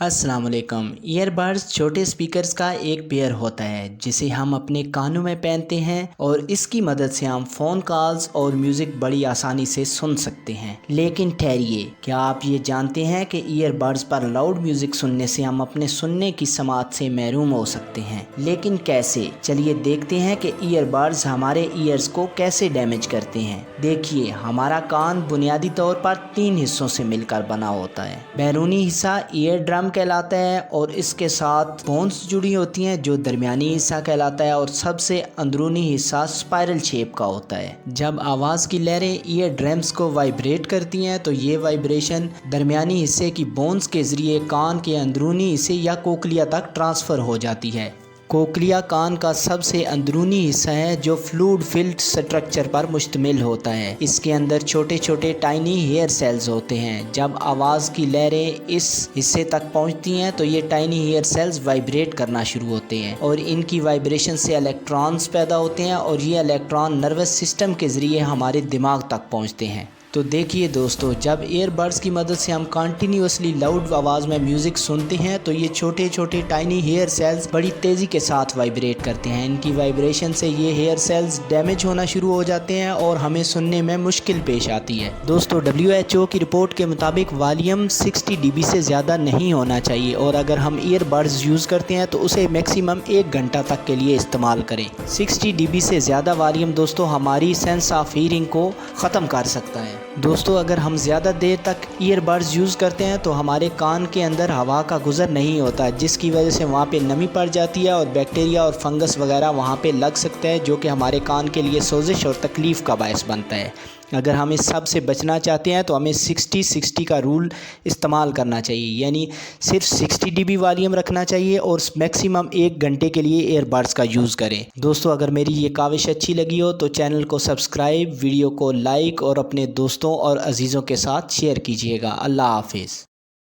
अस्सलाम वालेकुम। ईयरबड्स छोटे स्पीकर्स का एक पेयर होता है जिसे हम अपने कानों में पहनते हैं और इसकी मदद से हम फ़ोन कॉल्स और म्यूज़िक बड़ी आसानी से सुन सकते हैं। लेकिन ठहरिए, क्या आप ये जानते हैं कि ईयरबड्स पर लाउड म्यूज़िक सुनने से हम अपने सुनने की समात से महरूम हो सकते हैं। लेकिन कैसे? चलिए देखते हैं कि ईयरबड्स हमारे ईयर्स को कैसे डैमेज करते हैं। देखिए, हमारा कान बुनियादी तौर पर 3 हिस्सों से मिलकर बना होता है। बैरूनी हिस्सा ईयर ड्रम कहलाता है और इसके साथ बोन्स जुड़ी होती हैं जो दरमियानी हिस्सा कहलाता है और सबसे अंदरूनी हिस्सा स्पाइरल शेप का होता है। जब आवाज़ की लहरें ईयर ड्रम्स को वाइब्रेट करती हैं तो ये वाइब्रेशन दरमियानी हिस्से की बोन्स के ज़रिए कान के अंदरूनी हिस्से या कोकलिया तक ट्रांसफ़र हो जाती है। कोकलिया कान का सबसे अंदरूनी हिस्सा है जो फ्लूइड फिल्ड स्ट्रक्चर पर मुश्तमिल होता है। इसके अंदर छोटे छोटे टाइनी हेयर सेल्स होते हैं। जब आवाज़ की लहरें इस हिस्से तक पहुंचती हैं तो ये टाइनी हेयर सेल्स वाइब्रेट करना शुरू होते हैं और इनकी वाइब्रेशन से इलेक्ट्रॉन्स पैदा होते हैं और ये इलेक्ट्रॉन नर्वस सिस्टम के ज़रिए हमारे दिमाग तक पहुँचते हैं। तो देखिए दोस्तों, जब ईयरबड्स की मदद से हम कंटिन्यूसली लाउड आवाज़ में म्यूज़िक सुनते हैं तो ये छोटे छोटे टाइनी हेयर सेल्स बड़ी तेज़ी के साथ वाइब्रेट करते हैं। इनकी वाइब्रेशन से ये हेयर सेल्स डैमेज होना शुरू हो जाते हैं और हमें सुनने में मुश्किल पेश आती है। दोस्तों, WHO की रिपोर्ट के मुताबिक वॉल्यूम 60 dB से ज़्यादा नहीं होना चाहिए और अगर हम ईयरबड्स यूज़ करते हैं तो उसे मैक्सिमम 1 घंटा तक के लिए इस्तेमाल करें। 60 dB से ज़्यादा वॉल्यूम दोस्तों हमारी सेंस ऑफ हीयरिंग को ख़त्म कर सकता है। दोस्तों, अगर हम ज़्यादा देर तक ईयरबड्स यूज़ करते हैं तो हमारे कान के अंदर हवा का गुज़र नहीं होता, जिसकी वजह से वहाँ पे नमी पड़ जाती है और बैक्टीरिया और फंगस वगैरह वहाँ पे लग सकता है जो कि हमारे कान के लिए सोजिश और तकलीफ़ का बायस बनता है। अगर हम इस सब से बचना चाहते हैं तो हमें 60-60 का रूल इस्तेमाल करना चाहिए, यानी सिर्फ 60 dB वॉल्यूम रखना चाहिए और मैक्सिमम 1 घंटे के लिए ईयरबड्स का यूज़ करें। दोस्तों, अगर मेरी ये काविश अच्छी लगी हो तो चैनल को सब्सक्राइब, वीडियो को लाइक और अपने दोस्तों और अजीज़ों के साथ शेयर कीजिएगा। अल्लाह हाफिज़।